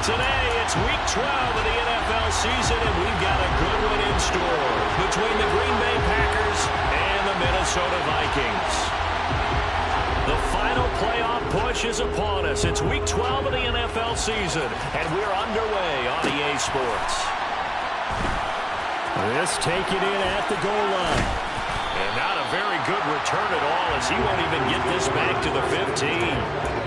Today, it's Week 12 of the NFL season, and we've got a good one in store between the Green Bay Packers and the Minnesota Vikings. The final playoff push is upon us. It's Week 12 of the NFL season, and we're underway on EA Sports. This taken in at the goal line. And not a very good return at all, as he won't even get this back to the 15.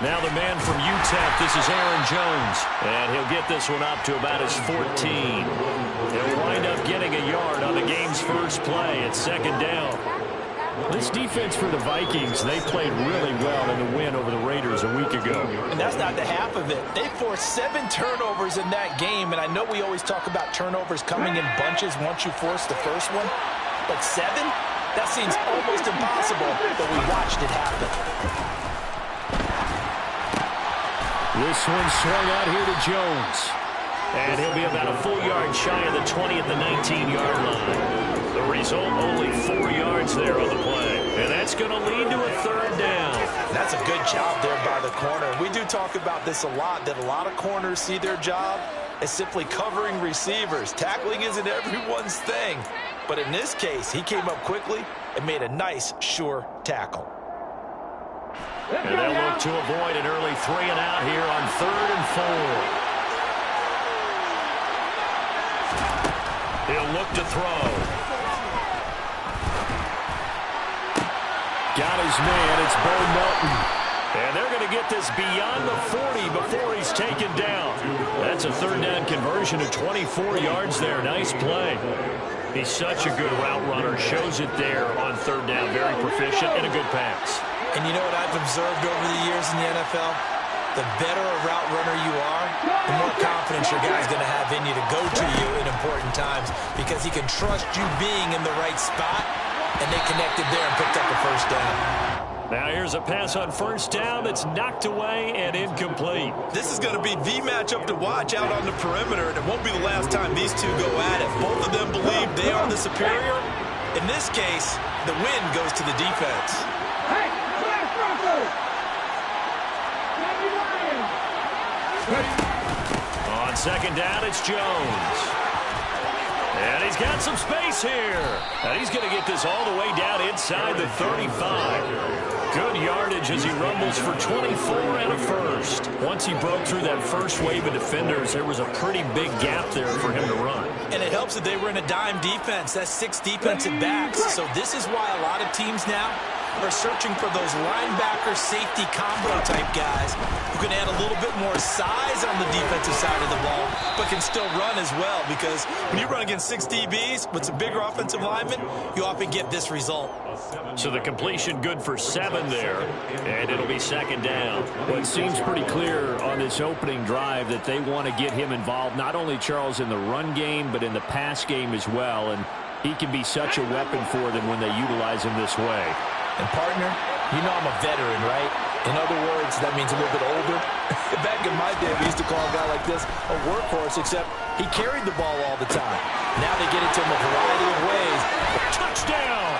Now the man from UTEP, this is Aaron Jones. And he'll get this one up to about his 14. He'll wind up getting a yard on the game's first play. It's second down. This defense for the Vikings, they played really well in the win over the Raiders a week ago. And that's not the half of it. They forced 7 turnovers in that game, and I know we always talk about turnovers coming in bunches once you force the first one. But 7? That seems almost impossible, but we watched it happen. This one swung out here to Jones. And he'll be about a full yard shy of the 20 at the 19-yard line. The result, only 4 yards there on the play. And that's going to lead to a third down. That's a good job there by the corner. We do talk about this a lot, that a lot of corners see their job as simply covering receivers. Tackling isn't everyone's thing. But in this case, he came up quickly and made a nice, sure tackle. And they'll look to avoid an early 3-and-out here on 3rd and 4. He'll look to throw. Got his man. It's Bo Melton. And they're going to get this beyond the 40 before he's taken down. That's a third down conversion of 24 yards there. Nice play. He's such a good route runner. Shows it there on third down. Very proficient and a good pass. And you know what I've observed over the years in the NFL? The better a route runner you are, the more confidence your guy's going to have in you to go to you in important times because he can trust you being in the right spot, and they connected there and picked up a first down. Now here's a pass on first down that's knocked away and incomplete. This is going to be the matchup to watch out on the perimeter, and it won't be the last time these two go at it. Both of them believe they are the superior. In this case, the win goes to the defense. On second down, it's Jones. And he's got some space here. And he's going to get this all the way down inside the 35. Good yardage as he rumbles for 24 and a first. Once he broke through that first wave of defenders, there was a pretty big gap there for him to run. And it helps that they were in a dime defense. That's 6 defensive backs. So this is why a lot of teams now are searching for those linebacker safety combo type guys who can add a little bit more size on the defensive side of the ball, but can still run as well, because when you run against 6 DBs with some bigger offensive linemen, you often get this result. So the completion good for 7 there, and it'll be second down. Well, it seems pretty clear on this opening drive that they want to get him involved, not only, Charles, in the run game, but in the pass game as well, and he can be such a weapon for them when they utilize him this way. And, partner, you know I'm a veteran, right? In other words, that means a little bit older. Back in my day, we used to call a guy like this a workhorse, except he carried the ball all the time. Now they get it to him a variety of ways. Touchdown!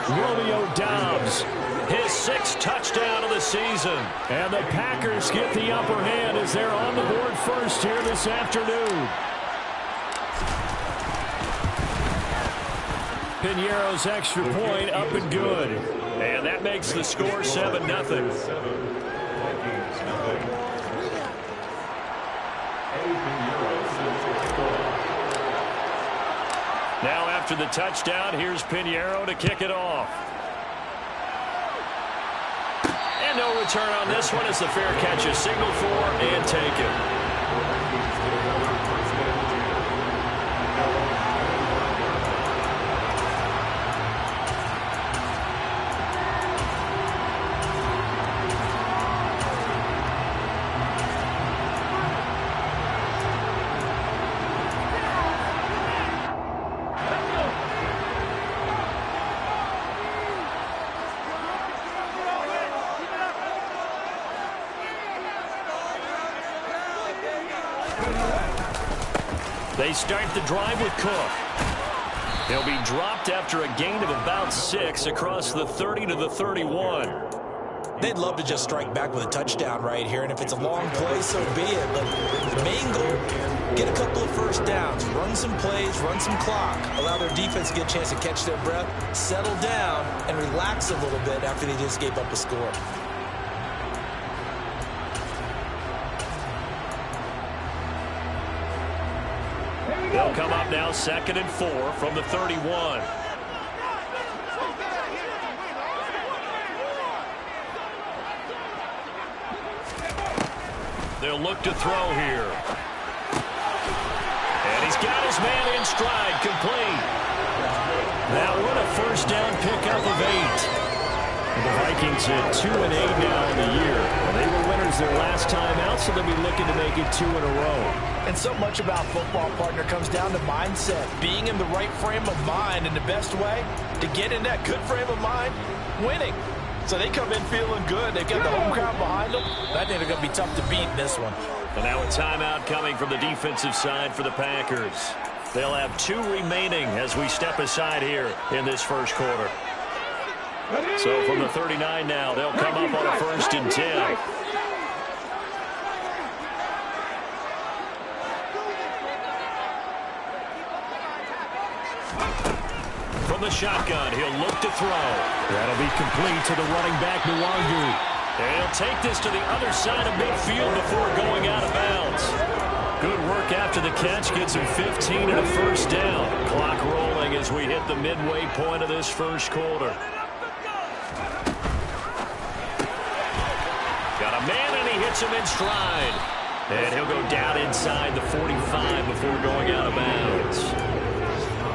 Romeo Doubs, his 6th touchdown of the season. And the Packers get the upper hand as they're on the board first here this afternoon. Piñeiro's extra point up and good. And that makes the score 7-0. Now after the touchdown, here's Piñeiro to kick it off. And no return on this one as the fair catch is signaled for and taken. They start the drive with Cook. He'll be dropped after a gain of about 6 across the 30 to the 31. They'd love to just strike back with a touchdown right here, and if it's a long play, so be it. But the main goal, get a couple of first downs, run some plays, run some clock, allow their defense to get a chance to catch their breath, settle down, and relax a little bit after they just gave up a score. They'll come up now 2nd and 4 from the 31. They'll look to throw here. And he's got his man in stride, complete. That one a first down pickup of 8. The Vikings at 2-8 now in the year. They were winners their last time out, so they'll be looking to make it 2 in a row. And so much about football, partner, comes down to mindset. Being in the right frame of mind, and the best way to get in that good frame of mind, winning. So they come in feeling good. They've got the home crowd behind them. I think they're going to be tough to beat in this one. And now a timeout coming from the defensive side for the Packers. They'll have 2 remaining as we step aside here in this first quarter. So from the 39 now, they'll come up on a 1st and 10. From the shotgun, he'll look to throw. That'll be complete to the running back, Nwangu. And he'll take this to the other side of midfield before going out of bounds. Good work after the catch. Gets him 15 and a first down. Clock rolling as we hit the midway point of this first quarter. Got a man, and he hits him in stride. And he'll go down inside the 45 before going out of bounds.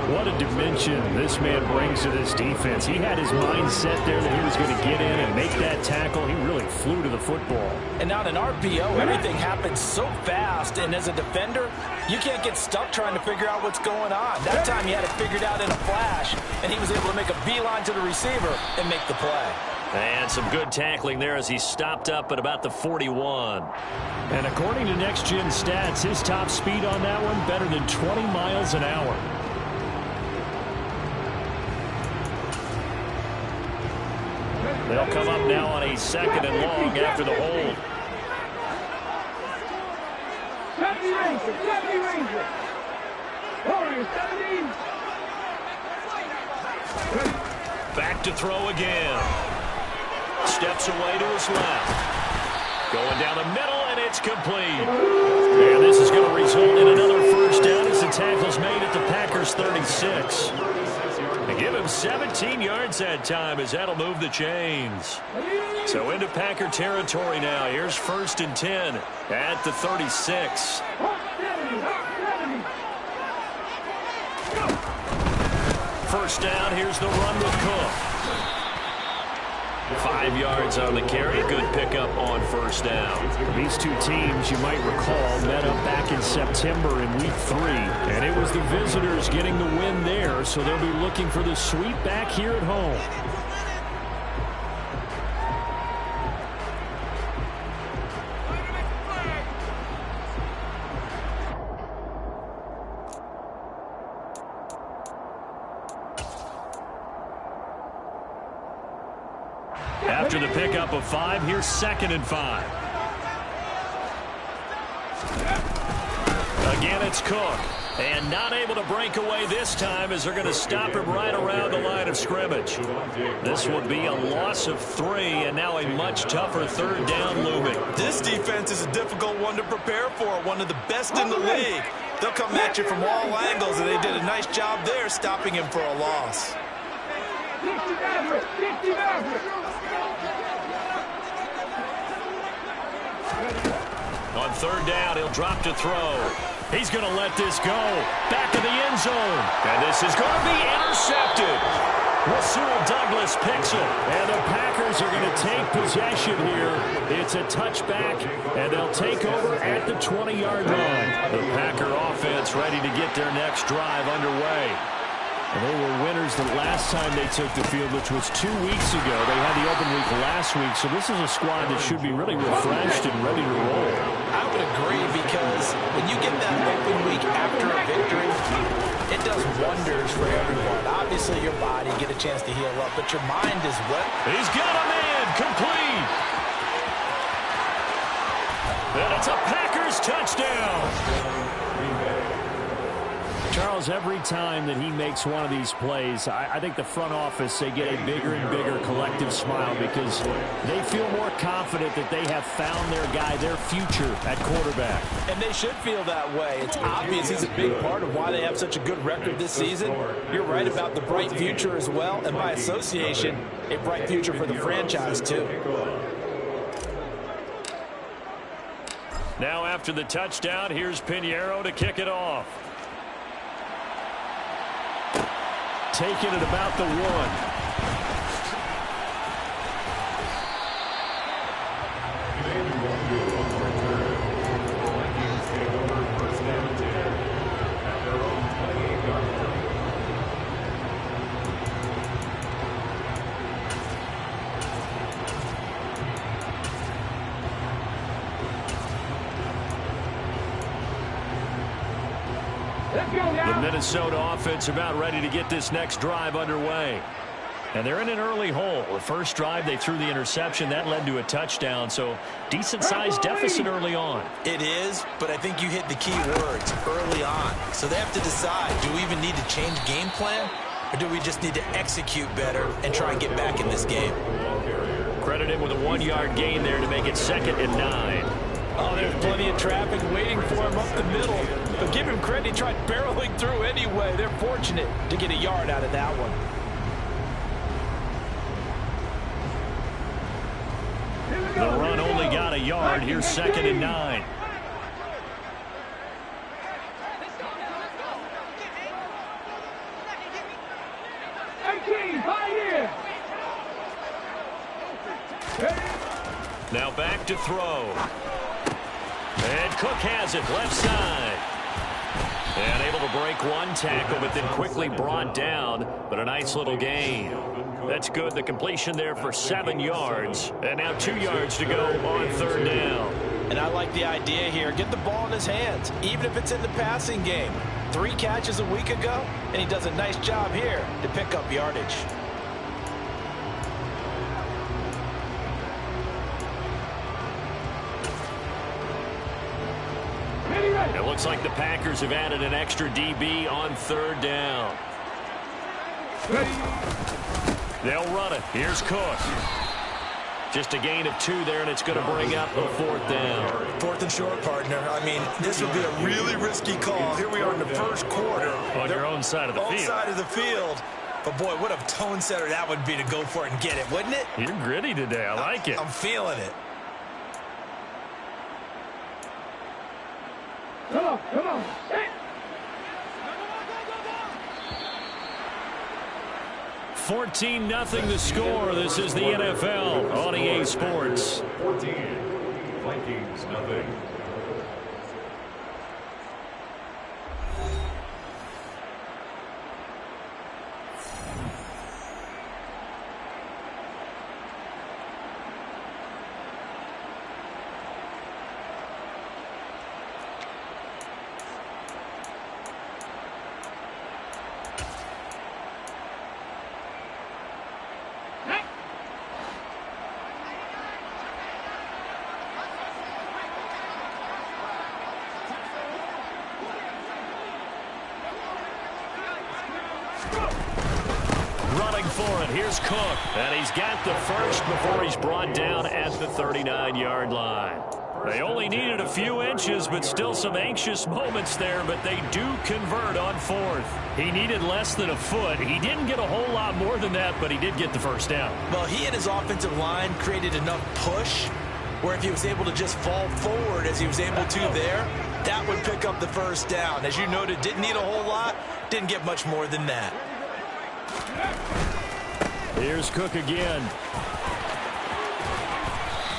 What a dimension this man brings to this defense. He had his mind set there that he was going to get in and make that tackle. He really flew to the football. And now in an RPO, everything happens so fast. And as a defender, you can't get stuck trying to figure out what's going on. That time he had it figured out in a flash, and he was able to make a beeline to the receiver and make the play. And some good tackling there as he stopped up at about the 41. And according to Next Gen Stats, his top speed on that one better than 20 miles an hour. They'll come up now on a 2nd and long after the hold. Back to throw again. Steps away to his left. Going down the middle, and it's complete. And this is going to result in another first down as the tackle's made at the Packers' 36. They give him 17 yards that time as that'll move the chains. So into Packer territory now. Here's 1st and 10 at the 36. First down, here's the run with Cook. 5 yards on the carry. Good pickup on first down. These two teams, you might recall, met up back in September in Week 3. And it was the visitors getting the win there, so they'll be looking for the sweep back here at home. After the pickup of 5, here's 2nd and 5. Again, it's Cook. And not able to break away this time as they're going to stop him right around the line of scrimmage. This will be a loss of 3, and now a much tougher 3rd down looming. This defense is a difficult one to prepare for, one of the best in the league. They'll come at you from all angles, and they did a nice job there stopping him for a loss. On 3rd down, he'll drop to throw. He's going to let this go. Back in the end zone. And this is going to be intercepted. Rasul Douglas picks it. And the Packers are going to take possession here. It's a touchback, and they'll take over at the 20-yard line. The Packer offense ready to get their next drive underway. And they were winners the last time they took the field, which was 2 weeks ago. They had the open week last week, so this is a squad that should be really refreshed and ready to roll. I would agree, because when you get that open week after a victory, it does wonders for everyone. Obviously, your body get a chance to heal up, but your mind as well. He's got a man complete. And it's a Packers touchdown. Charles, every time that he makes one of these plays, I think the front office, they get a bigger and bigger collective smile because they feel more confident that they have found their guy, their future at quarterback. And they should feel that way. It's obvious he's a big part of why they have such a good record this season. You're right about the bright future as well, and by association, a bright future for the franchise too. Now after the touchdown, here's Pinheiro to kick it off. Taking it about the 1. The Minnesota offense about ready to get this next drive underway. And they're in an early hole. The first drive, they threw the interception. That led to a touchdown, so decent-sized deficit early on. It is, but I think you hit the key words, early on. So they have to decide, do we even need to change game plan, or do we just need to execute better and try and get back in this game? Credit him with a 1-yard gain there to make it 2nd and 9. Oh, there's plenty of traffic waiting for him up the middle. But give him credit, he tried barreling through anyway. They're fortunate to get a yard out of that one. The run only got a yard. Here's 2nd and 9. Now back to throw. And Cook has it left side. And able to break one tackle, but then quickly brought down. But a nice little gain. That's good. The completion there for 7 yards. And now 2 yards to go on 3rd down. And I like the idea here. Get the ball in his hands, even if it's in the passing game. 3 catches a week ago, and he does a nice job here to pick up yardage. It looks like the Packers have added an extra DB on 3rd down. They'll run it. Here's Cook. Just a gain of 2 there, and it's going to bring up a 4th down. 4th and short, partner. I mean, this would be a really risky call. Here we are in the first quarter. On your own side of the field. Own side of the field. But, boy, what a tone setter that would be to go for it and get it, wouldn't it? You're gritty today. I like it. I'm feeling it. Come on, come on. Hey. 14-0 the score. This is the NFL on EA Sports. 14, Vikings, nothing. Running for it. Here's Cook. And he's got the first before he's brought down at the 39-yard line. They only needed a few inches, but still some anxious moments there, but they do convert on 4th. He needed less than a foot. He didn't get a whole lot more than that, but he did get the first down. Well, he and his offensive line created enough push where if he was able to just fall forward as he was able to there, that would pick up the first down. As you noted, didn't need a whole lot, didn't get much more than that. Here's Cook again.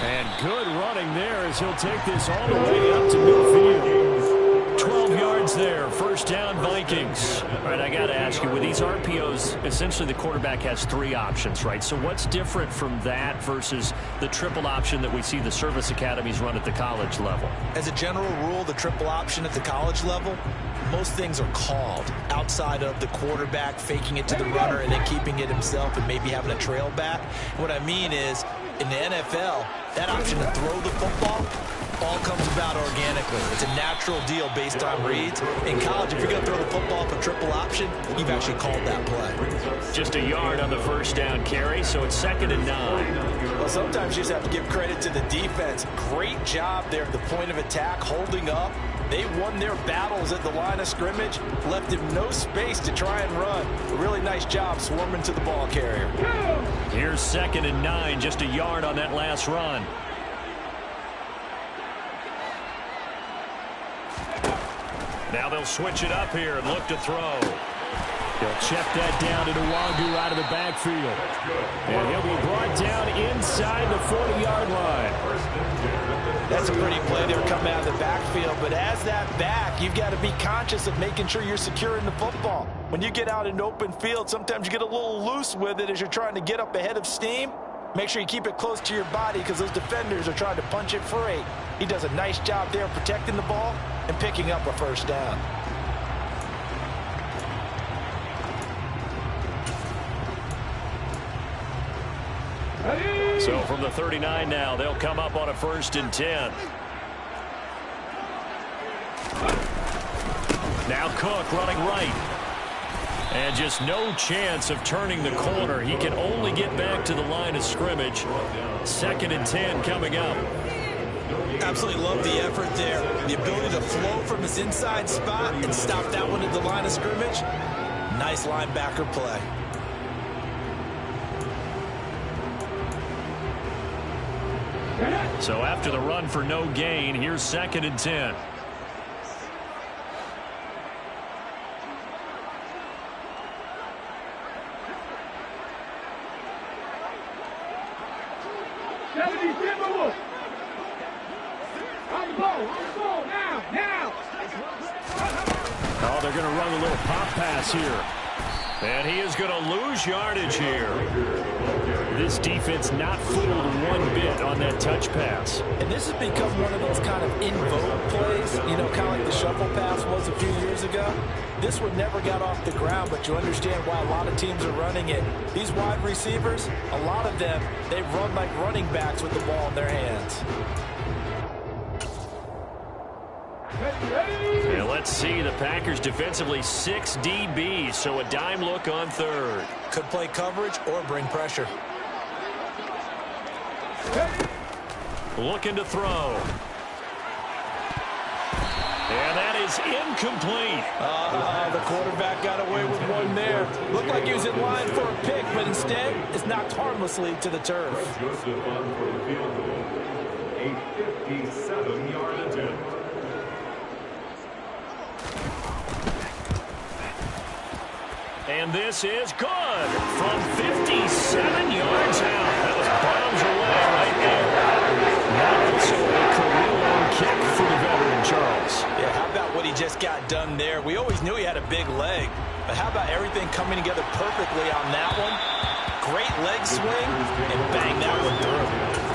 And good running there as he'll take this all the way up to midfield. 12 yards there. First down, Vikings. All right, I got to ask you, with these RPOs, essentially the quarterback has 3 options, right? So what's different from that versus the triple option that we see the service academies run at the college level? As a general rule, the triple option at the college level, most things are called outside of the quarterback faking it to the runner and then keeping it himself and maybe having a trail back. What I mean is, in the NFL, that option to throw the football all comes about organically. It's a natural deal based on reads. In college, if you're going to throw the football for triple option, you've actually called that play. Just a yard on the first down carry, so it's 2nd and 9. Well, sometimes you just have to give credit to the defense. Great job there at the point of attack, holding up. They won their battles at the line of scrimmage, left him no space to try and run. A really nice job swarming to the ball carrier. Here's 2nd and 9, just a yard on that last run. Now they'll switch it up here and look to throw. He'll check that down to Nwangu out of the backfield. And he'll be brought down inside the 40-yard line. That's a pretty play there coming out of the backfield. But as that back, you've got to be conscious of making sure you're securing the football. When you get out in open field, sometimes you get a little loose with it as you're trying to get up ahead of steam. Make sure you keep it close to your body because those defenders are trying to punch it free. He does a nice job there protecting the ball and picking up a first down. So from the 39 now, they'll come up on a 1st and 10. Now Cook running right. And just no chance of turning the corner. He can only get back to the line of scrimmage. 2nd and 10 coming up. Absolutely love the effort there. The ability to flow from his inside spot and stop that one at the line of scrimmage. Nice linebacker play. So after the run for no gain, here's 2nd and 10. Oh, they're going to run a little pop pass here. And he is going to lose yardage here. This defense not fooled one bit on that touch pass. And this has become one of those kind of in vogue plays, you know, kind of like the shuffle pass was a few years ago. This one never got off the ground, but you understand why a lot of teams are running it. These wide receivers, a lot of them, they run like running backs with the ball in their hands. And let's see, the Packers defensively 6 DBs, so a dime look on 3rd. Could play coverage or bring pressure. Looking to throw. And that is incomplete. The quarterback got away with one there. Looked like he was in line for a pick, but instead it's knocked harmlessly to the turf. Joseph on for the field goal. A 57-yard attempt. And this is good from 57 yards out. That was bombs away right there. Now also a career-long kick for the veteran, Charles. Yeah, how about what he just got done there? We always knew he had a big leg, but how about everything coming together perfectly on that one? Great leg swing and bang that one through.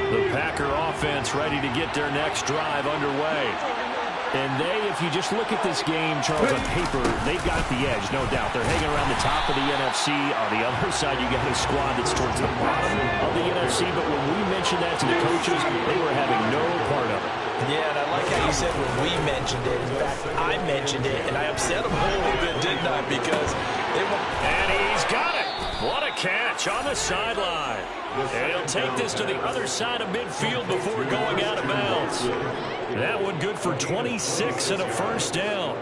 The Packer offense ready to get their next drive underway. And they, if you just look at this game, Charles, on paper, they've got the edge, no doubt. They're hanging around the top of the NFC. On the other side, you got a squad that's towards the bottom of the NFC. But when we mentioned that to the coaches, they were having no part of it. Yeah, and I like how you said when we mentioned it. In fact, I mentioned it, and I upset them a little bit, didn't I? Because they were... And he's got it. What a catch on the sideline. And he'll take this to the other side of midfield before going out of bounds. That one good for 26 and a first down.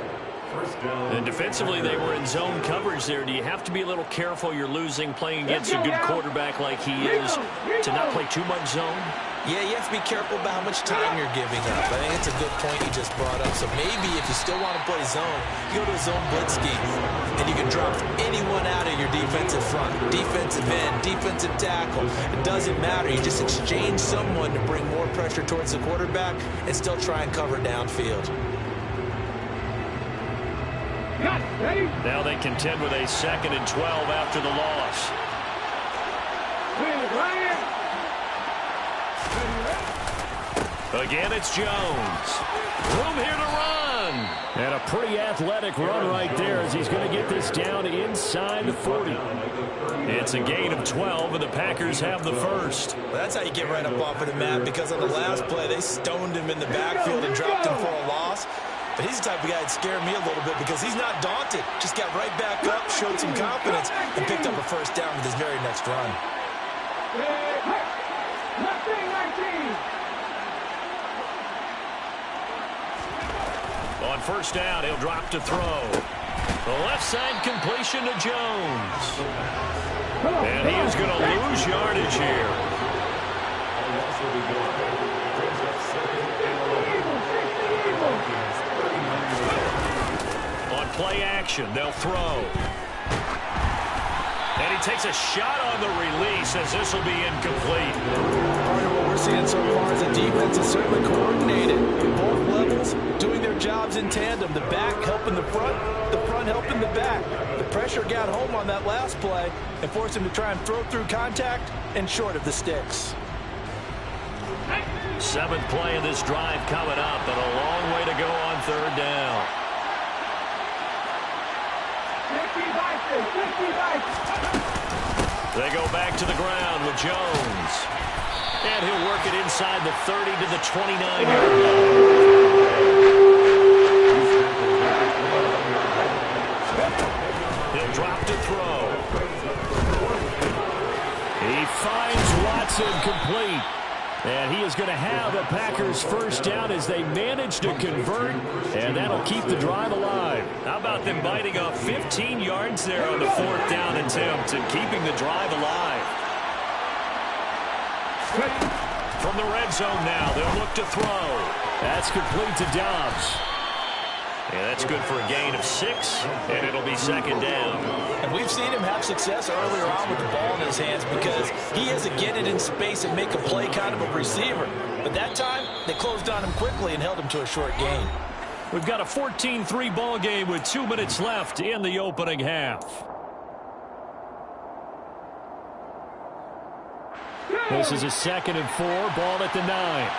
And defensively, they were in zone coverage there. Do you have to be a little careful? You're losing playing against a good quarterback like he is to not play too much zone? Yeah, you have to be careful about how much time you're giving up. I think it's a good point you just brought up. So maybe if you still want to play zone, you go to a zone blitz scheme, and you can drop anyone out of your defensive front. Defensive end, defensive tackle. It doesn't matter. You just exchange someone to bring more pressure towards the quarterback and still try and cover downfield. Now they contend with a 2nd and 12 after the loss. Again, it's Jones. Room here to run. And a pretty athletic run right there as he's going to get this down inside the 40. It's a gain of 12, and the Packers have the first. Well, that's how you get right up off of the mat, because on the last play, they stoned him in the backfield and dropped him for a loss. But he's the type of guy that scared me a little bit because he's not daunted. Just got right back up, showed some confidence, and picked up a first down with his very next run. On first down, he'll drop to throw. The left side completion to Jones. And he is going to lose yardage here. On play action, they'll throw. And he takes a shot on the release as this will be incomplete. Part of what we're seeing so far is the defense is certainly coordinated. Both levels doing their jobs in tandem. The back helping the front helping the back. The pressure got home on that last play and forced him to try and throw through contact and short of the sticks. 7th play of this drive coming up, and a long way to go on 3rd down. They go back to the ground with Jones. And he'll work it inside the 30 to the 29-yard line. He'll drop to throw. He finds Watson complete. And he is going to have a Packers first down as they manage to convert, and that'll keep the drive alive. How about them biting off 15 yards there on the 4th down attempt and keeping the drive alive? From the red zone now, they'll look to throw. That's complete to Dobbs. Yeah, that's good for a gain of 6, and it'll be 2nd down. And we've seen him have success earlier on with the ball in his hands because he is a get it in space and make a play kind of a receiver. But that time, they closed on him quickly and held him to a short gain. We've got a 14-3 ball game with 2 minutes left in the opening half. This is a 2nd and 4, ball at the 9.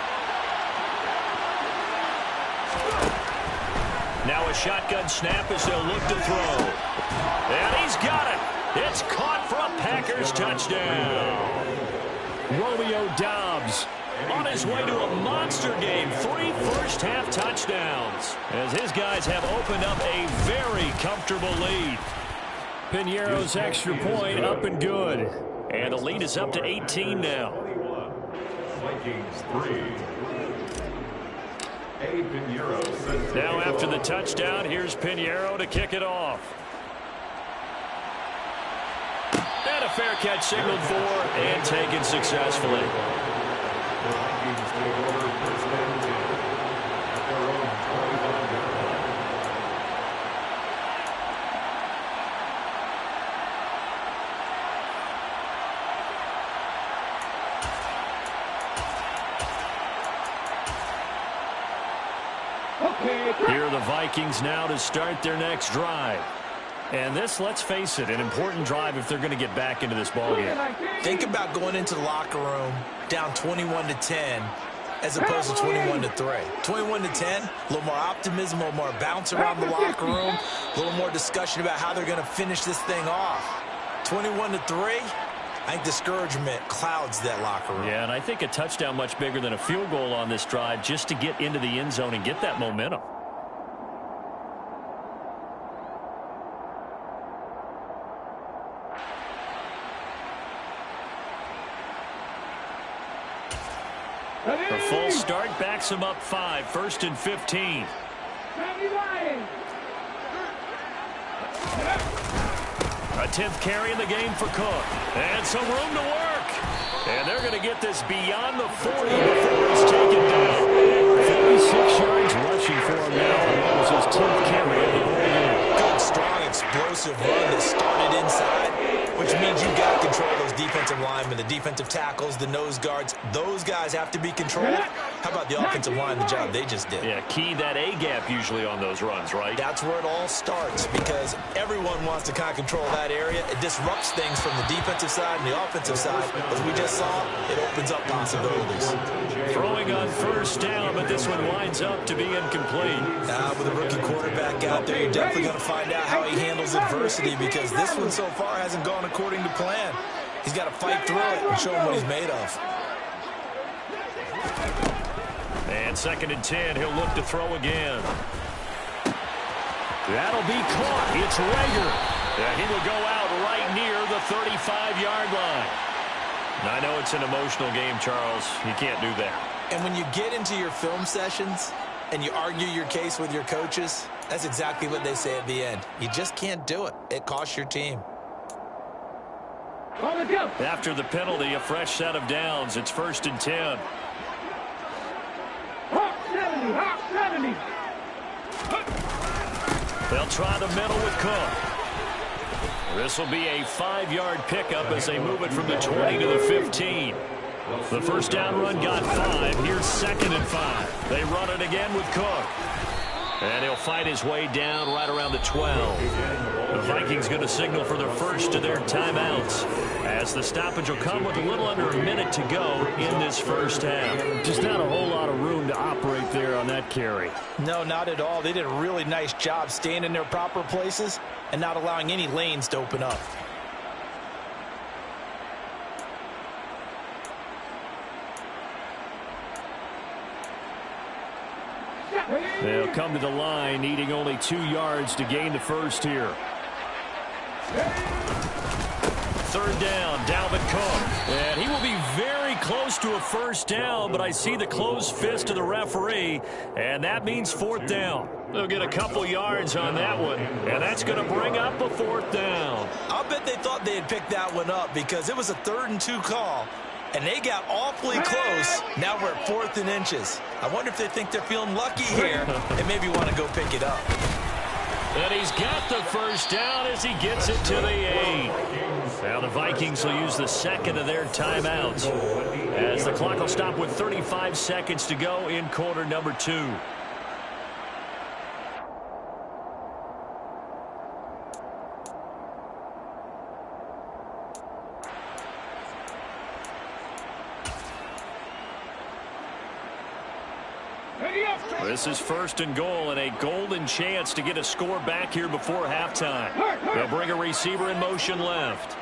Now a shotgun snap as they'll look to throw. And he's got it. It's caught for a Packers touchdown. Romeo Dobbs on his way to a monster game. 3 first-half touchdowns as his guys have opened up a very comfortable lead. Piñeiro's extra point up and good. And the lead is up to 18 now. Vikings 3. Now after the touchdown, here's Piñeiro to kick it off. And a fair catch signaled for and taken successfully. Here are the Vikings now to start their next drive. And this, let's face it, an important drive if they're going to get back into this ballgame. Think about going into the locker room down 21-10 as opposed to 21-3. 21-10, a little more optimism, a little more bounce around the locker room, a little more discussion about how they're going to finish this thing off. 21-3, I think discouragement clouds that locker room. Yeah, and I think a touchdown much bigger than a field goal on this drive just to get into the end zone and get that momentum. The full start backs him up 5, 1st and 15. A 10th carry in the game for Cook. And some room to work. And they're going to get this beyond the 40 before he's taken down. 46 yards rushing for him now. That was his 10th carry of the ball game. Good, strong, explosive run that started inside, which means you got to control those defensive linemen, the defensive tackles, the nose guards. Those guys have to be controlled. How about the offensive line, the job they just did? Yeah, key that A-gap usually on those runs, right? That's where it all starts because everyone wants to kind of control that area. It disrupts things from the defensive side and the offensive side. As we just saw, it opens up possibilities. Throwing on first down, but this one winds up to be incomplete. With a rookie quarterback out there, you're definitely going to find out how he handles adversity because this one so far hasn't gone according to plan. He's got to fight through it and show him what he's made of. And 2nd and 10, he'll look to throw again. That'll be caught. It's Rager. Yeah, he will go out right near the 35-yard line. Now, I know it's an emotional game, Charles. You can't do that. And when you get into your film sessions and you argue your case with your coaches, that's exactly what they say at the end. You just can't do it. It costs your team. After the penalty, a fresh set of downs. It's 1st and 10. They'll try the middle with Cook. This will be a 5-yard pickup as they move it from the 20 to the 15. The first down run got 5. Here's 2nd and 5. They run it again with Cook. And he'll fight his way down right around the 12. The Vikings going to signal for the first of their timeouts as the stoppage will come with a little under a minute to go in this first half. Just not a whole lot of room to operate there on that carry. No, not at all. They did a really nice job staying in their proper places and not allowing any lanes to open up. They'll come to the line, needing only 2 yards to gain the first here. 3rd down, Dalvin Cook. And he will be very close to a first down, but I see the closed fist of the referee, and that means 4th down. They'll get a couple yards on that one, and that's going to bring up a 4th down. I'll bet they thought they had picked that one up because it was a 3rd and 2 call. And they got awfully close. Now we're at 4th and inches. I wonder if they think they're feeling lucky here and maybe want to go pick it up. And he's got the first down as he gets it to the 8. Now the Vikings will use the 2nd of their timeouts as the clock will stop with 35 seconds to go in quarter number 2. This is 1st and goal and a golden chance to get a score back here before halftime. They'll bring a receiver in motion left.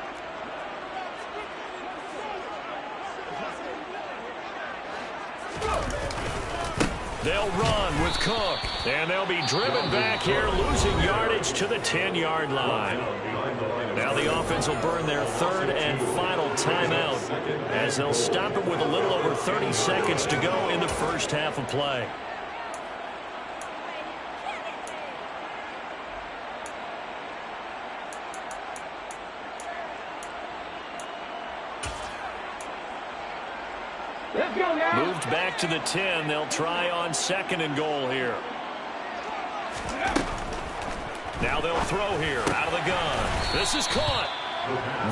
They'll run with Cook, and they'll be driven back here, losing yardage to the 10-yard line. Now the offense will burn their 3rd and final timeout as they'll stop it with a little over 30 seconds to go in the first half of play. Moved back to the 10. They'll try on 2nd and goal here. Now they'll throw here out of the gun. This is caught.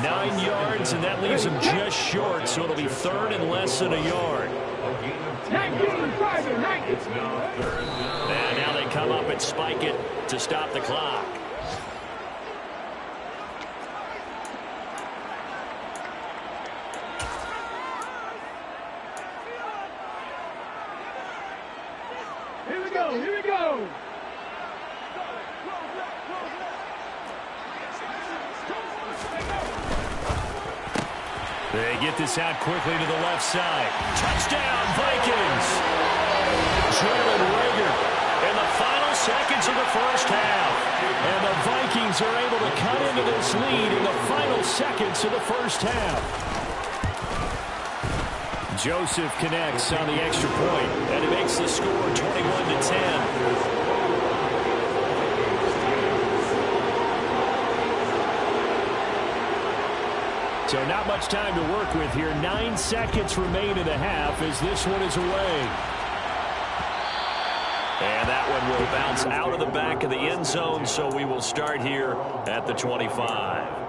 9 yards, and that leaves him just short, so it'll be 3rd and less than a yard. And now they come up and spike it to stop the clock. Here we go. They get this out quickly to the left side. Touchdown, Vikings. Jalen Rager in the final seconds of the first half. And the Vikings are able to cut into this lead in the final seconds of the first half. Joseph connects on the extra point, and it makes the score 21-10. So not much time to work with here. 9 seconds remain in the half as this one is away. And that one will bounce out of the back of the end zone, so we will start here at the 25.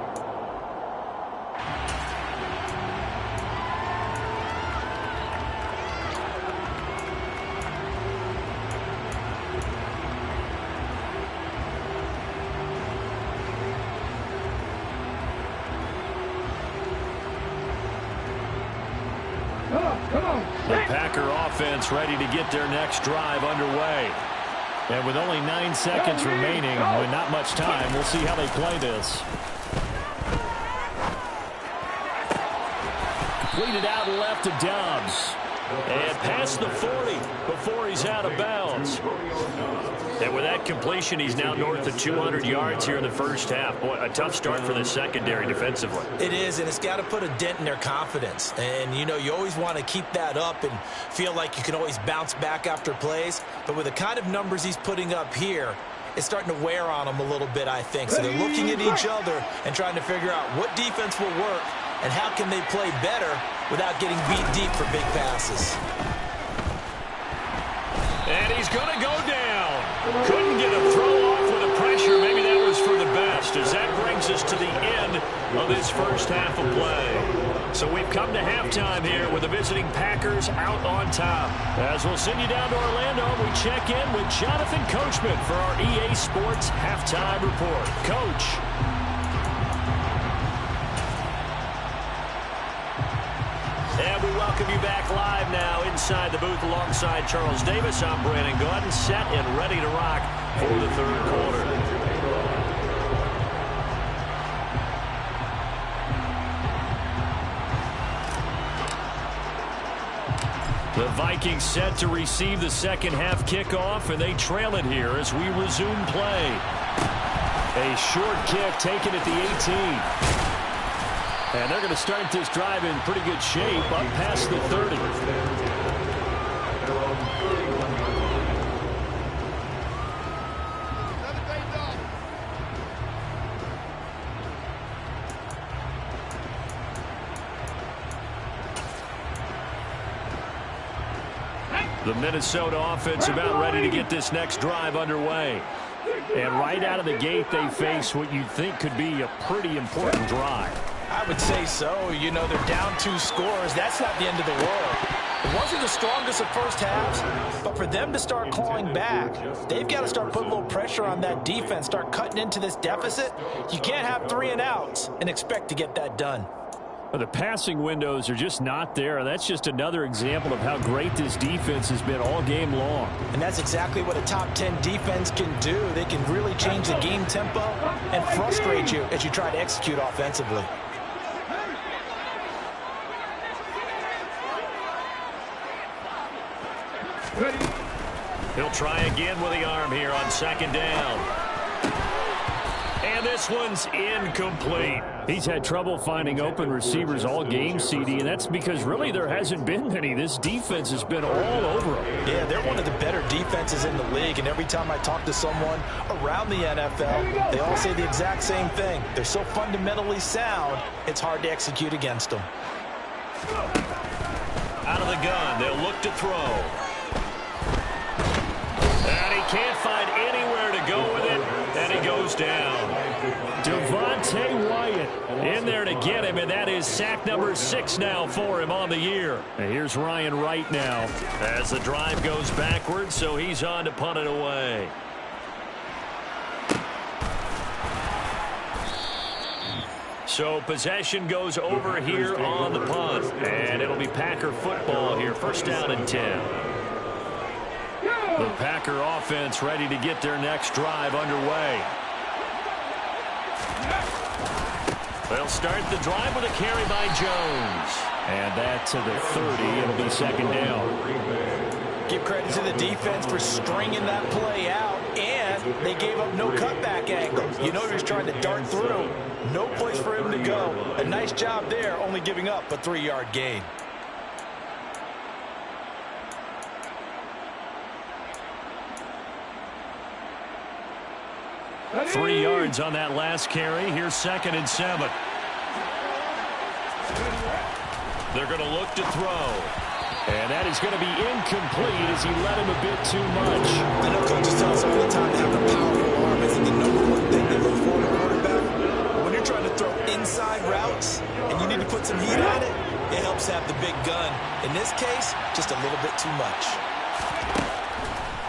The Packer offense ready to get their next drive underway. And with only 9 seconds remaining, with not much time, we'll see how they play this. Completed out left to Dobbs. And past the 40 before he's out of bounds. And with that completion, he's now north of 200 yards here in the first half. Boy, a tough start for the secondary defensively. It is, and it's got to put a dent in their confidence. And, you know, you always want to keep that up and feel like you can always bounce back after plays. But with the kind of numbers he's putting up here, it's starting to wear on them a little bit, I think. So they're looking at each other and trying to figure out what defense will work and how can they play better without getting beat deep for big passes. And he's going to go down. Couldn't get a throw off with the pressure. Maybe that was for the best, as that brings us to the end of this first half of play. So we've come to halftime here with the visiting Packers out on top. As we'll send you down to Orlando, we check in with Jonathan Coachman for our EA Sports Halftime Report. Coach. And we welcome you back live now inside the booth alongside Charles Davis. I'm Brandon Gaudin, set and ready to rock for the third quarter. The Vikings set to receive the second half kickoff, and they trail it here as we resume play. A short kick taken at the 18. And they're going to start this drive in pretty good shape up past the 30. The Minnesota offense about ready to get this next drive underway. And right out of the gate, they face what you'd think could be a pretty important drive. I would say so. You know, they're down 2 scores. That's not the end of the world. It wasn't the strongest of first halves, but for them to start clawing back, they've got to start putting a little pressure on that defense, start cutting into this deficit. You can't have 3 and outs and expect to get that done. The passing windows are just not there. That's just another example of how great this defense has been all game long. And that's exactly what a top 10 defense can do. They can really change the game tempo and frustrate you as you try to execute offensively. He'll try again with the arm here on second down. And this one's incomplete. He's had trouble finding open receivers all game, CD, and that's because really there hasn't been many. This defense has been all over them. Yeah, they're one of the better defenses in the league, and every time I talk to someone around the NFL, they all say the exact same thing. They're so fundamentally sound, it's hard to execute against them. Out of the gun, they'll look to throw. And he can't find anywhere to go with it, and he goes down. Devontae Wyatt in there to get him, and that is sack number 6 now for him on the year. And here's Ryan Wright now. As the drive goes backwards, so he's on to punt it away. So possession goes over here on the punt, and it'll be Packer football here. First down and 10. The Packer offense ready to get their next drive underway. They'll start the drive with a carry by Jones. And that to the 30. It'll be second down. Give credit to the defense for stringing that play out, and they gave up no cutback angle. You know he was trying to dart through. No place for him to go. A nice job there, only giving up a 3-yard gain. Three yards on that last carry. Here's second and 7. They're going to look to throw. And that is going to be incomplete as he led him a bit too much. I know coaches tell us all the time to have a powerful arm isn't the number one thing they look for in a quarterback. But when you're trying to throw inside routes and you need to put some heat on it, it helps have the big gun. In this case, just a little bit too much.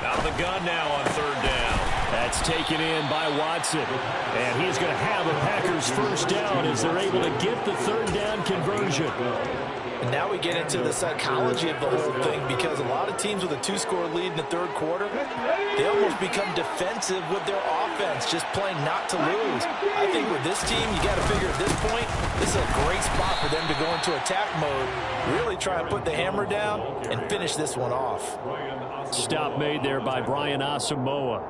Out of the gun now on third down. That's taken in by Watson. And he's going to have a Packers first down as they're able to get the third down conversion. And now we get into the psychology of the whole thing because a lot of teams with a two-score lead in the third quarter, they almost become defensive with their offense, just playing not to lose. I think with this team, you got to figure at this point, this is a great spot for them to go into attack mode, really try and put the hammer down and finish this one off. Stop made there by Brian Asamoah.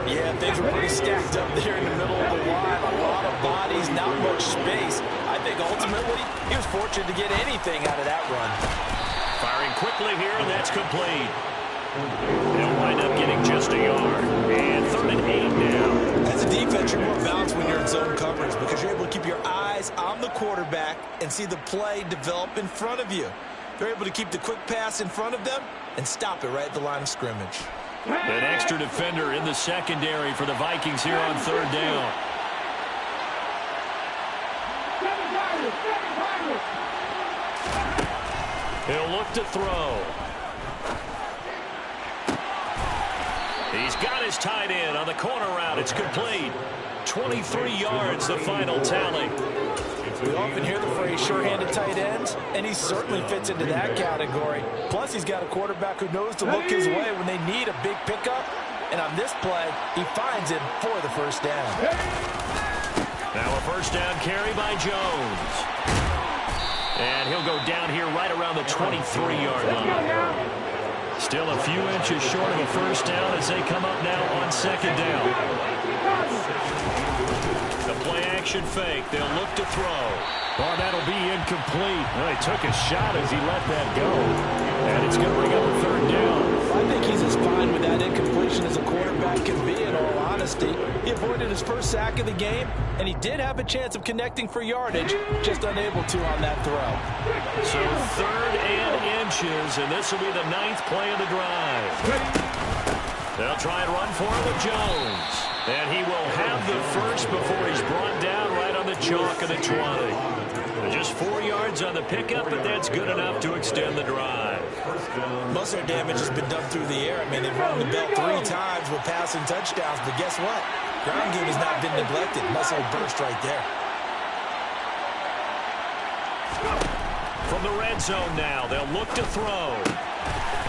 Yeah, things were pretty stacked up there in the middle of the line. A lot of bodies, not much space. I think ultimately he was fortunate to get anything out of that run. Firing quickly here, and that's complete. They'll wind up getting just a yard. And 3rd and 8 now. As a defense, you're more balanced when you're in zone coverage because you're able to keep your eyes on the quarterback and see the play develop in front of you. They're able to keep the quick pass in front of them and stop it right at the line of scrimmage. An extra defender in the secondary for the Vikings here on 3rd down. He'll look to throw. He's got his tight end on the corner route. It's complete. 23 yards, the final tally. We often hear the phrase sure-handed tight ends, and he certainly fits into that category. Plus, he's got a quarterback who knows to look his way when they need a big pickup. And on this play, he finds him for the first down. Now a first down carry by Jones. And he'll go down here right around the 23-yard line. Still a few inches short of a first down as they come up now on 2nd down. The play-action fake. They'll look to throw. Oh, that'll be incomplete. Well, he took a shot as he let that go. And it's going to bring up a 3rd down. I think he's as fine with that incompletion as a quarterback can be, in all honesty. He avoided his first sack of the game, and he did have a chance of connecting for yardage, just unable to on that throw. So 3rd and inches, and this will be the 9th play of the drive. They'll try and run for it with Jones. And he will have the first before he's brought down right on the chalk of the 20. Just 4 yards on the pickup, but that's good enough to extend the drive. Most of their damage has been done through the air. I mean, they've rung the bell 3 times with passing touchdowns, but guess what? Ground game has not been neglected. Nice little burst right there. From the red zone now, they'll look to throw.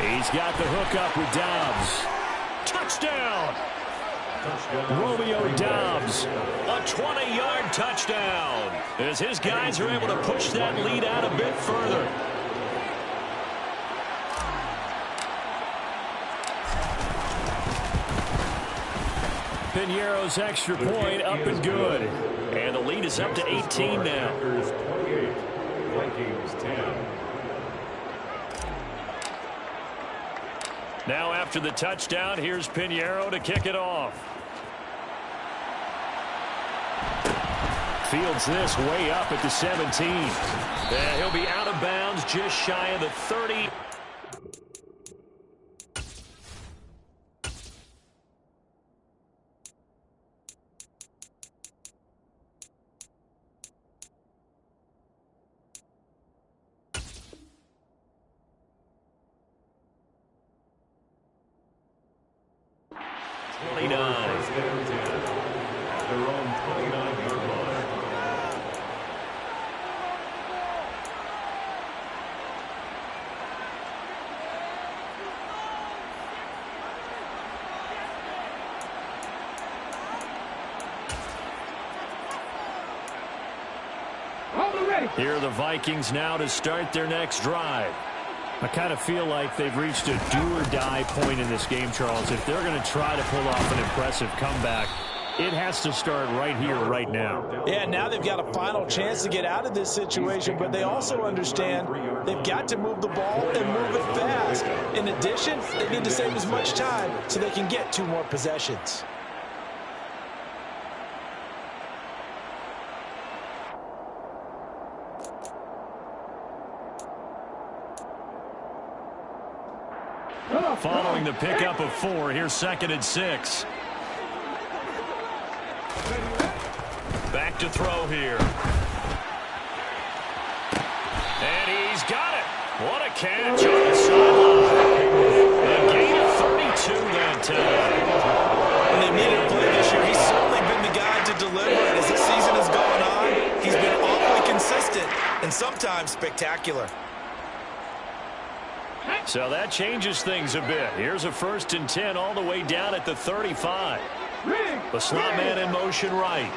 He's got the hook up with Dobbs. Touchdown! Romeo Dobbs. A 20-yard touchdown as his guys are able to push that lead out a bit further. Piñeiro's extra point up and good. And the lead is up to 18 now. Packers 28, Vikings 10. Now after the touchdown, here's Piñeiro to kick it off. Fields this way up at the 17. Yeah, he'll be out of bounds just shy of the 30. First and 10 at their own 29-yard line. Here are the Vikings now to start their next drive. I kind of feel like they've reached a do-or-die point in this game, Charles. If they're going to try to pull off an impressive comeback, it has to start right here, right now. Yeah, now they've got a final chance to get out of this situation, but they also understand they've got to move the ball and move it fast. In addition, they need to save as much time so they can get 2 more possessions. Following the pickup of 4, here's 2nd and 6. Back to throw here. And he's got it. What a catch on the sideline. A gain of 32 that time. When they needed a play this year, he's certainly been the guy to deliver. And as this season has gone on, he's been awfully consistent and sometimes spectacular. So that changes things a bit. Here's a 1st and 10 all the way down at the 35. The slot man in motion right.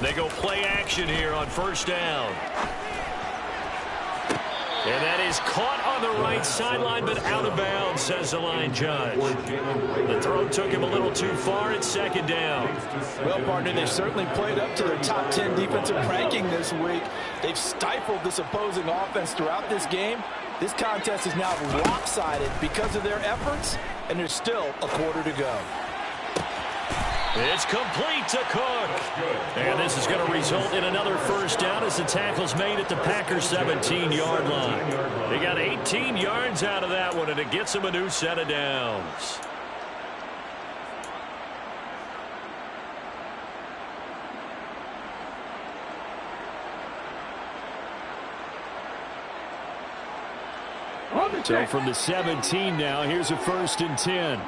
They go play action here on 1st down. And that is caught on the right sideline, but out of bounds, says the line judge. The throw took him a little too far at 2nd down. Well, partner, they've certainly played up to their top 10 defensive ranking this week. They've stifled this opposing offense throughout this game. This contest is now lopsided because of their efforts, and there's still a quarter to go. It's complete to Cook. And this is going to result in another 1st down as the tackle's made at the Packers' 17-yard line. They got 18 yards out of that one, and it gets them a new set of downs. So from the 17 now, here's a 1st and 10.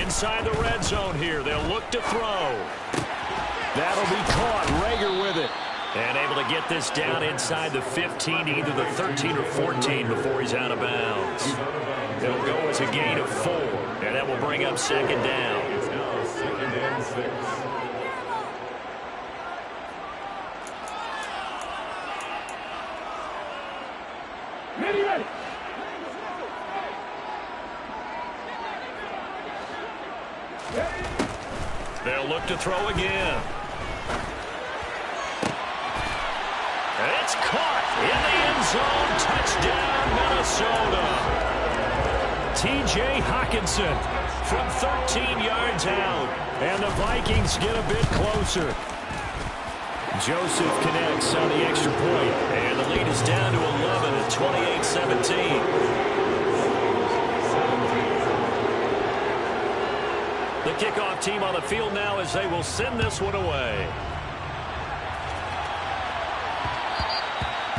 Inside the red zone here. They'll look to throw. That'll be caught. Rager with it. And able to get this down inside the 15, either the 13 or 14 before he's out of bounds. It'll go as a gain of 4. And that will bring up 2nd down. It's now 2nd and 6. Ready. They'll look to throw again. And it's caught in the end zone. Touchdown, Minnesota. T.J. Hockenson from 13 yards out. And the Vikings get a bit closer. Joseph connects on the extra point. And the lead is down to 11 at 28-17. The kickoff team on the field now as they will send this one away.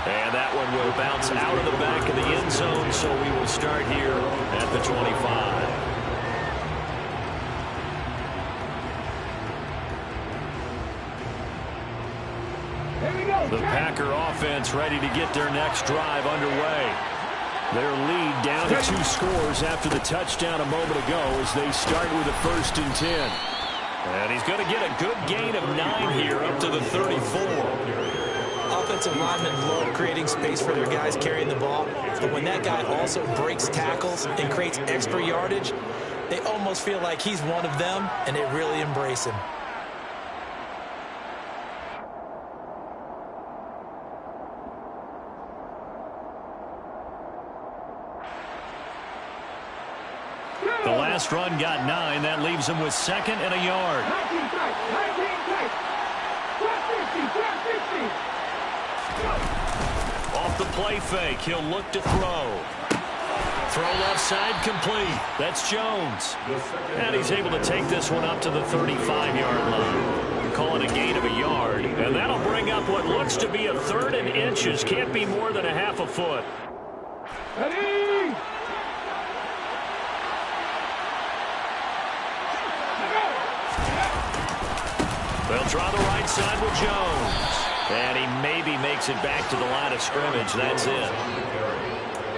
And that one will bounce out of the back of the end zone, so we will start here at the 25. The Packer offense ready to get their next drive underway. Their lead down to 2 scores after the touchdown a moment ago as they start with a 1st and 10. And he's going to get a good gain of 9 here up to the 34. Offensive linemen love creating space for their guys carrying the ball. But when that guy also breaks tackles and creates extra yardage, they almost feel like he's one of them, and they really embrace him. The last run got 9. That leaves him with 2nd and a yard. Off the play fake, he'll look to throw. Throw left side complete. That's Jones. And he's able to take this one up to the 35-yard line. Call it a gain of a yard. And that'll bring up what looks to be a 3rd and inches. Can't be more than a half a foot. Ready! They'll draw the right side with Jones. And he maybe makes it back to the line of scrimmage. That's it.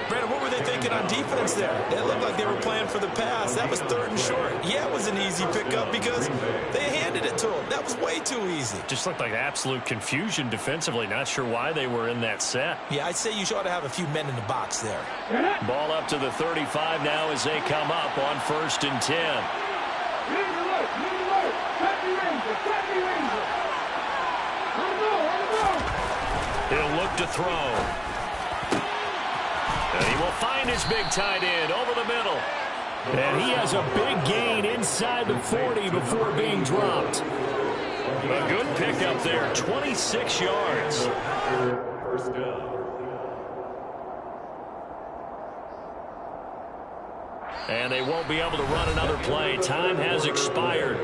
Brandon, what were they thinking on defense there? It looked like they were playing for the pass. That was 3rd and short. Yeah, it was an easy pickup because they handed it to him. That was way too easy. Just looked like absolute confusion defensively. Not sure why they were in that set. Yeah, I'd say you ought to have a few men in the box there. Ball up to the 35 now as they come up on 1st and 10. He'll look to throw. And he will find his big tight end over the middle. And he has a big gain inside the 40 before being dropped. A good pickup there, 26 yards. First down. And they won't be able to run another play. Time has expired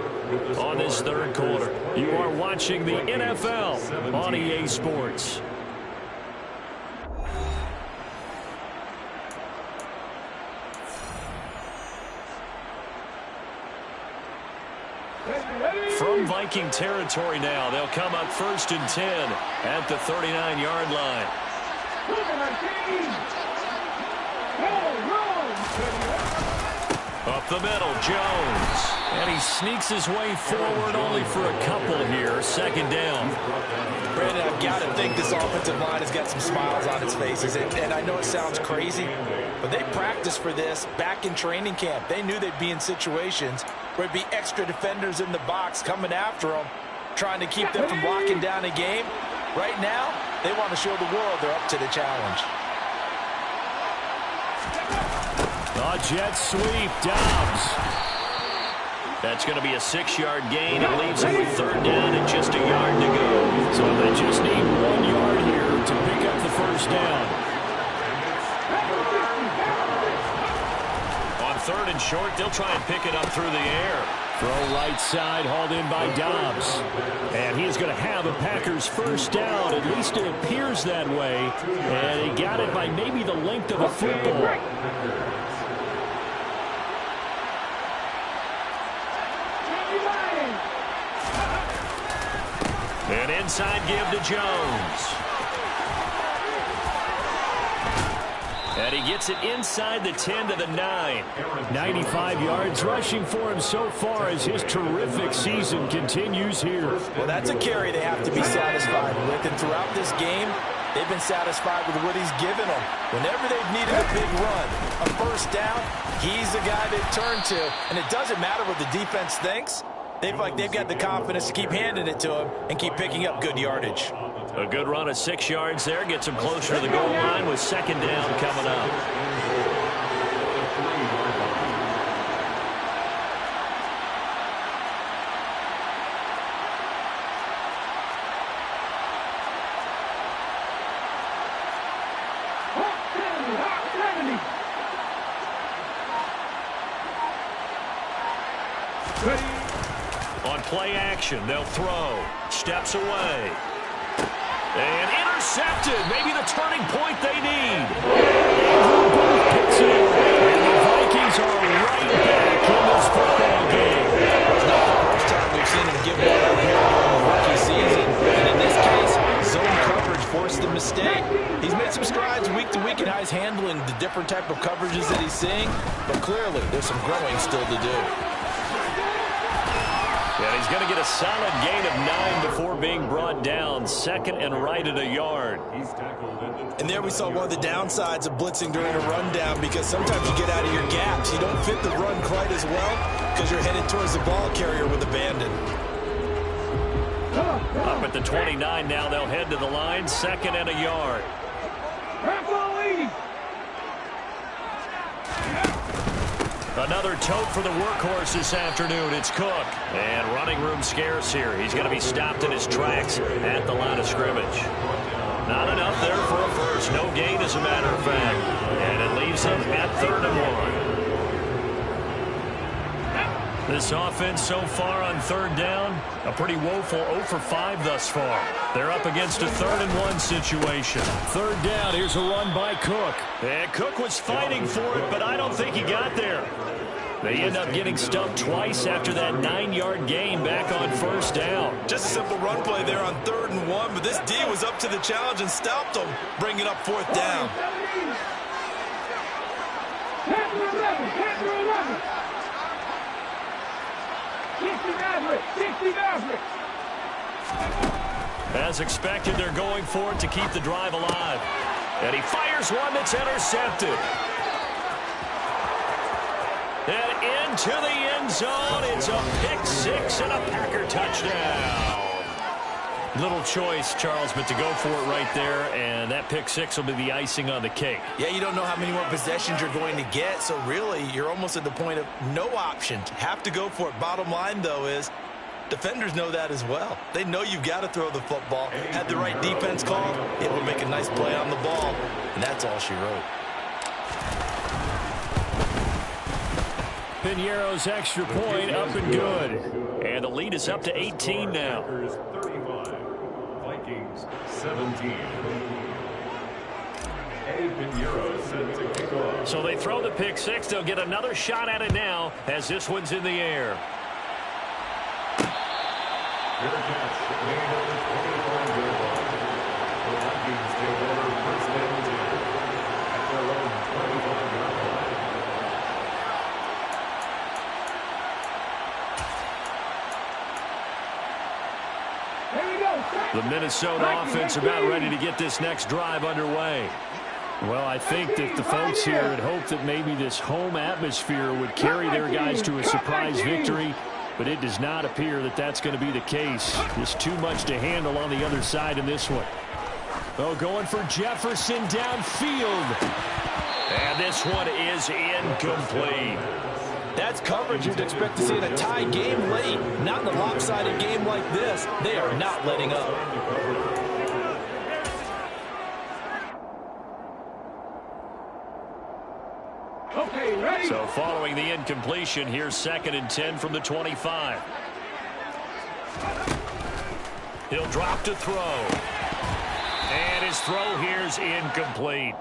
on this third quarter. You are watching the NFL on EA Sports. From Viking territory now, they'll come up 1st and 10 at the 39-yard line. Up the middle, Jones. And he sneaks his way forward only for a couple here. 2nd down. Brandon, I've got to think this offensive line has got some smiles on its faces. And I know it sounds crazy, but they practiced for this back in training camp. They knew they'd be in situations where there'd be extra defenders in the box coming after them, trying to keep them from locking down a game. Right now, they want to show the world they're up to the challenge. A jet sweep, Dobbs. That's going to be a 6-yard gain. It leaves him with 3rd down and just a yard to go. So they just need 1 yard here to pick up the 1st down. On 3rd and short, they'll try and pick it up through the air. Throw right side, hauled in by Dobbs. And he's going to have a Packers 1st down. At least it appears that way. And he got it by maybe the length of a football. An inside give to Jones. And he gets it inside the 10 to the 9. 95 yards rushing for him so far as his terrific season continues here. Well, that's a carry they have to be satisfied with. And throughout this game, they've been satisfied with what he's given them. Whenever they've needed a big run, a 1st down, he's the guy they turn to. And it doesn't matter what the defense thinks. They've got the confidence to keep handing it to him and keep picking up good yardage. A good run of 6 yards there. Gets him closer to the goal line with 2nd down coming up. On play action, they'll throw. Steps away. And intercepted. Maybe the turning point they need. Picks it away. And the Vikings are right back in this football game. It's not the first time we've seen him give one up here during the rookie season. And in this case, zone coverage forced the mistake. He's made some strides week to week in how he's handling the different type of coverages that he's seeing. But clearly, there's some growing still to do. And he's going to get a solid gain of 9 before being brought down. 2nd and right at a yard. And there we saw one of the downsides of blitzing during a rundown, because sometimes you get out of your gaps. You don't fit the run quite as well because you're headed towards the ball carrier with abandon. Up at the 29 now, they'll head to the line. 2nd and a yard. Another tote for the workhorse this afternoon. It's Cook. And running room scarce here. He's going to be stopped in his tracks at the line of scrimmage. Not enough there for a first. No gain, as a matter of fact. And it leaves him at 3rd and 1. This offense so far on 3rd down, a pretty woeful 0 for 5 thus far. They're up against a 3rd and 1 situation. 3rd down, here's a run by Cook. And Cook was fighting for it, but I don't think he got there. They end up getting stumped twice after that 9-yard gain back on 1st down. Just a simple run play there on 3rd and 1, but this D was up to the challenge and stopped him, bringing up 4th down. As expected, they're going for it to keep the drive alive. And he fires one that's intercepted. And into the end zone. It's a pick 6 and a Packer touchdown. Little choice, Charles, but to go for it right there, and that pick 6 will be the icing on the cake. Yeah, you don't know how many more possessions you're going to get, so really you're almost at the point of no option. Have to go for it. Bottom line, though, is Defenders know that as well. They know you've got to throw the football. Had the right defense called, able to make a nice play on the ball, and that's all she wrote. Piñeiro's extra point up and good. And the lead is up to 18 now. 35, Vikings 17. Piñeiro set to kick off. So they throw the pick six. They'll get another shot at it now as this one's in the air. Fair catch made at the 25-yard line. The Vikings take over first and 10 at their own 25-yard line. The Minnesota offense about ready to get this next drive underway. Well, I think that the folks here had hoped that maybe this home atmosphere would carry their guys to a surprise victory, but it does not appear that that's going to be the case. Just too much to handle on the other side in this one. Oh, going for Jefferson downfield. And this one is incomplete. That's coverage you'd expect to see in a tie game late. Not in a lopsided game like this. They are not letting up. Okay, ready? So following the incompletion, here's 2nd and 10 from the 25. He'll drop to throw. And his throw here's incomplete.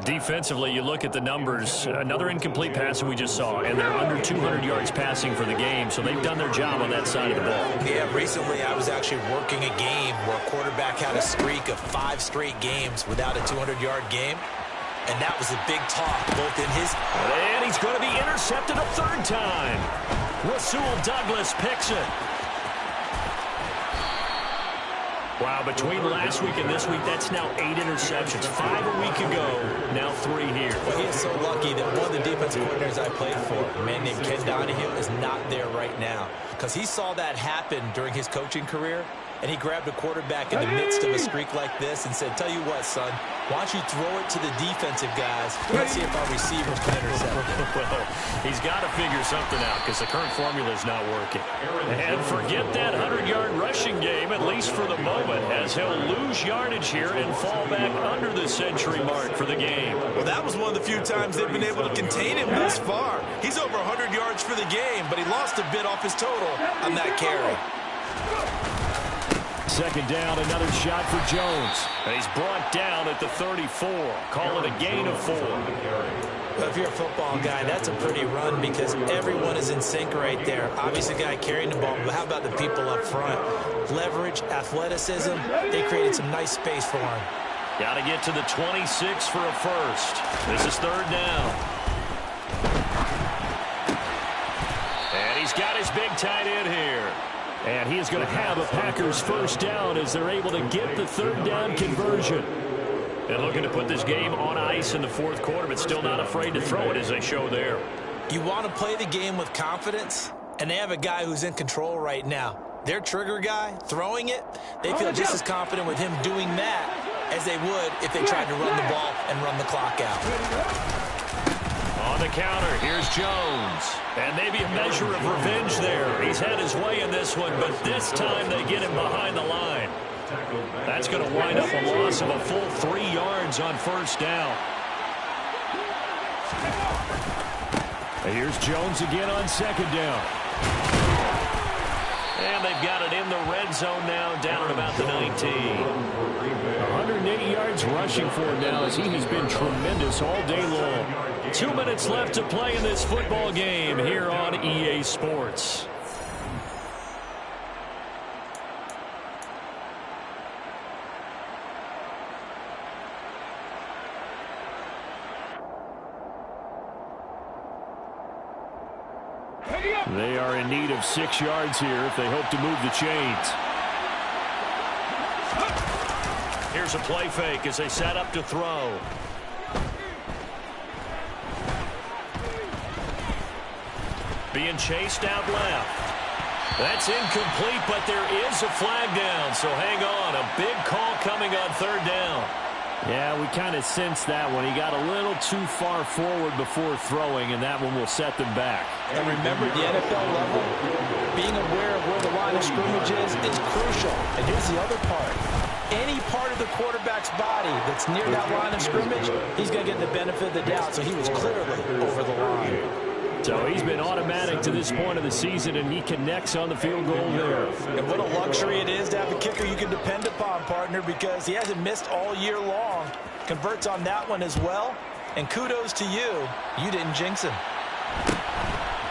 Defensively, you look at the numbers. Another incomplete pass that we just saw, and they're under 200 yards passing for the game, so they've done their job on that side of the ball. Yeah, recently I was actually working a game where a quarterback had a streak of 5 straight games without a 200-yard game, and that was a big talk, both in his... And he's going to be intercepted a 3rd time. Rasul Douglas picks it. Wow, between last week and this week, that's now 8 interceptions. 5 a week ago, now 3 here. Well, he is so lucky that one of the defensive coordinators I played for, a man named Ken Donahue, is not there right now. Because he saw that happen during his coaching career, and he grabbed a quarterback in the midst of a streak like this and said, tell you what, son, why don't you throw it to the defensive guys? Let's see if our receivers can intercept it. Well, he's got to figure something out because the current formula is not working. And forget that 100-yard rushing game, at least for the moment, as he'll lose yardage here and fall back under the century mark for the game. Well, that was one of the few times they've been able to contain him thus far. He's over 100 yards for the game, but he lost a bit off his total on that carry. 2nd down, another shot for Jones. And he's brought down at the 34. Call it a gain of 4. Well, if you're a football guy, that's a pretty run because everyone is in sync right there. Obviously, the guy carrying the ball, but how about the people up front? Leverage, athleticism, they created some nice space for him. Got to get to the 26 for a first. This is 3rd down. And he's got his big tight end here. And he is going to have a Packers 1st down as they're able to get the 3rd down conversion. And looking to put this game on ice in the 4th quarter, but still not afraid to throw it as they show there. You want to play the game with confidence, and they have a guy who's in control right now. Their trigger guy, throwing it, they feel just as confident with him doing that as they would if they tried to run the ball and run the clock out. On the counter, here's Jones. And maybe a measure of revenge there. He's had his way in this one, but this time they get him behind the line. That's going to wind up a loss of a full 3 yards on 1st down. And here's Jones again on 2nd down. And they've got it in the red zone now, down at about the 19. 180 yards rushing for him now as he has been tremendous all day long. 2 minutes left to play in this football game here on EA Sports. They are in need of 6 yards here if they hope to move the chains. Here's a play fake as they set up to throw. Being chased out left. That's incomplete, but there is a flag down, so hang on. A big call coming on 3rd down. Yeah, we kind of sensed that one. He got a little too far forward before throwing, and that one will set them back. And remember, the NFL level, being aware of where the line of scrimmage is crucial. And here's the other part. Any part of the quarterback's body that's near that line of scrimmage, he's going to get the benefit of the doubt. So he was clearly over the line. So he's been automatic to this point of the season, and he connects on the field goal there. And what a luxury it is to have a kicker you can depend upon, partner, because he hasn't missed all year long. Converts on that one as well. And kudos to you. You didn't jinx him.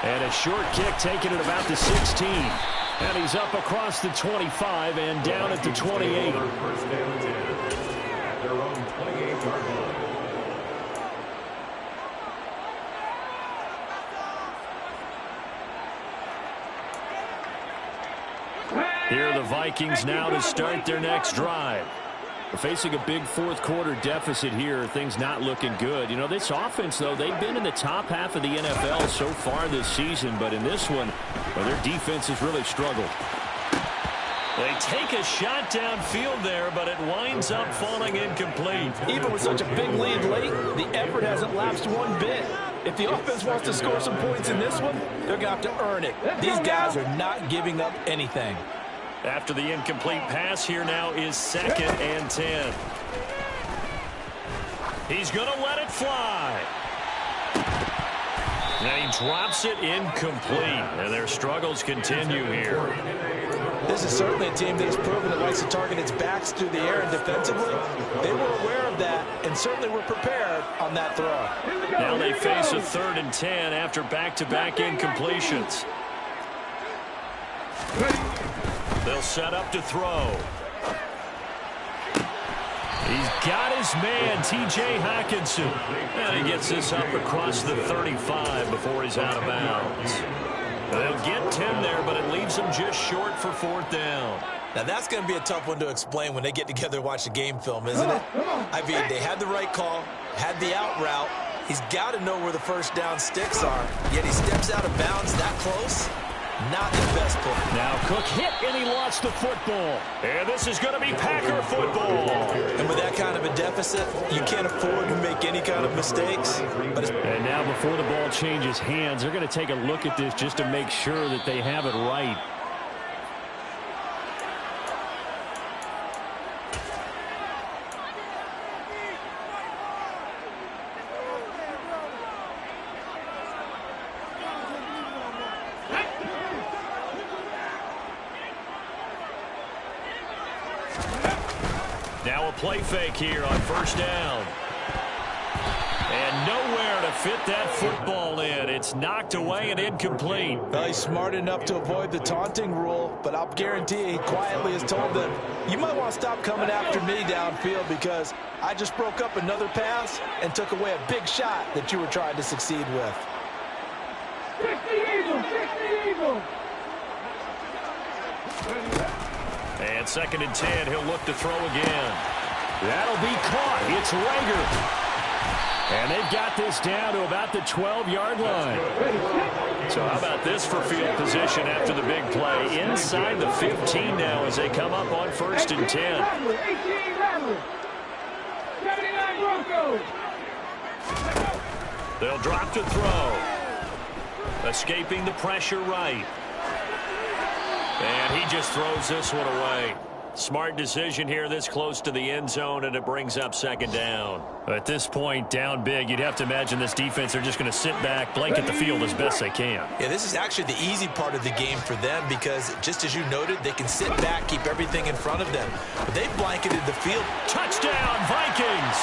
And a short kick taken at about the 16. And he's up across the 25 and down at the 28. First down and 10 at their own 28-yard line. Here are the Vikings now to start their next drive. They're facing a big fourth-quarter deficit here. Things not looking good. You know, this offense, though, they've been in the top half of the NFL so far this season. But in this one, well, their defense has really struggled. They take a shot downfield there, but it winds up falling incomplete. Even with such a big lead late, the effort hasn't lapsed one bit. If the offense wants to score some points in this one, they're going to have to earn it. These guys are not giving up anything. After the incomplete pass, here now is 2nd and 10. He's going to let it fly. And he drops it incomplete. And their struggles continue here. This is certainly a team that has proven it likes to target its backs through the air and defensively. They were aware of that and certainly were prepared on that throw. Now they face a 3rd and 10 after back-to-back incompletions. They'll set up to throw. He's got his man, T.J. Hockenson. And he gets this up across the 35 before he's out of bounds. They'll get 10 there, but it leaves them just short for 4th down. Now, that's going to be a tough one to explain when they get together and watch the game film, isn't it? I mean, they had the right call, had the out route. He's got to know where the first down sticks are, yet he steps out of bounds that close. Not the best play. Now Cook hit, and he lost the football. And this is going to be Packer football. And with that kind of a deficit, you can't afford to make any kind of mistakes. And now before the ball changes hands, they're going to take a look at this just to make sure that they have it right. Now a play fake here on 1st down. And nowhere to fit that football in. It's knocked away and incomplete. Well, he's smart enough to avoid the taunting rule, but I'll guarantee he quietly has told them, you might want to stop coming after me downfield because I just broke up another pass and took away a big shot that you were trying to succeed with. 60 Eagles! And 2nd and 10, he'll look to throw again. That'll be caught. It's Rager. And they've got this down to about the 12-yard line. So how about this for field position after the big play? Inside the 15 now as they come up on 1st and 10. 79 Broncos. They'll drop to throw. Escaping the pressure right. And he just throws this one away. Smart decision here this close to the end zone, and it brings up 2nd down. At this point, down big, you'd have to imagine this defense are just going to sit back, blanket the field as best they can. Yeah, this is actually the easy part of the game for them because, just as you noted, they can sit back, keep everything in front of them. But they blanketed the field. Touchdown, Vikings!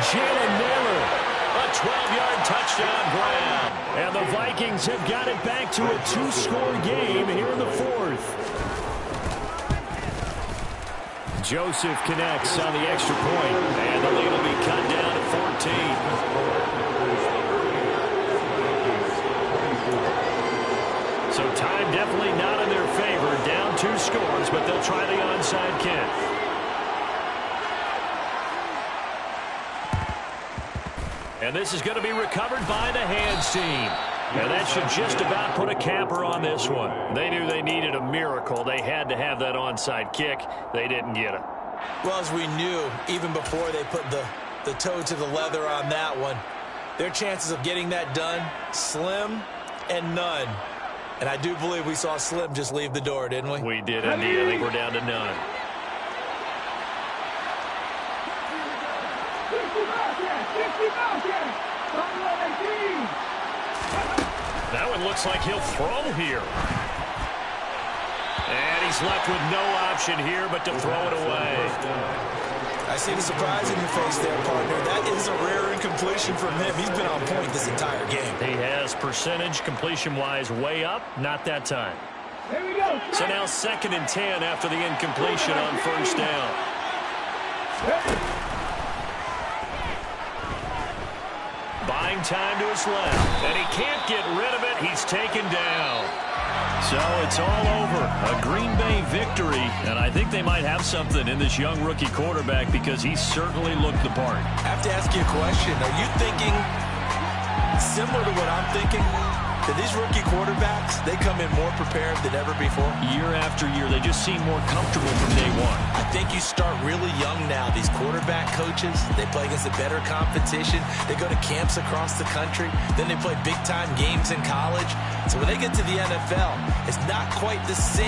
Jalen Naylor. A 12-yard touchdown grab. And the Vikings have got it back to a 2-score game here in the 4th. Joseph connects on the extra point. And the lead will be cut down to 14. So time definitely not in their favor. Down 2 scores, but they'll try the onside kick. And this is going to be recovered by the hands team. And that should just about put a capper on this one. They knew they needed a miracle. They had to have that onside kick. They didn't get it. Well, as we knew, even before they put the toe to the leather on that one, their chances of getting that done, slim and none. And I do believe we saw Slim just leave the door, didn't we? We did indeed. I think we're down to none. That one looks like he'll throw here. And he's left with no option here but to throw it away. I see the surprise in your face there, partner. That is a rare incompletion from him. He's been on point this entire game. He has percentage completion-wise way up. Not that time. Here we go. So now 2nd and 10 after the incompletion on first down. Buying time to his left. And he can't get rid of it. He's taken down. So it's all over. A Green Bay victory. And I think they might have something in this young rookie quarterback because he certainly looked the part. I have to ask you a question. Are you thinking similar to what I'm thinking? That these rookie quarterbacks, they come in more prepared than ever before? Year after year, they just seem more comfortable from day one. I think you start really young now. These quarterback coaches, they play against a better competition. They go to camps across the country. Then they play big-time games in college. So when they get to the NFL, it's not quite the same.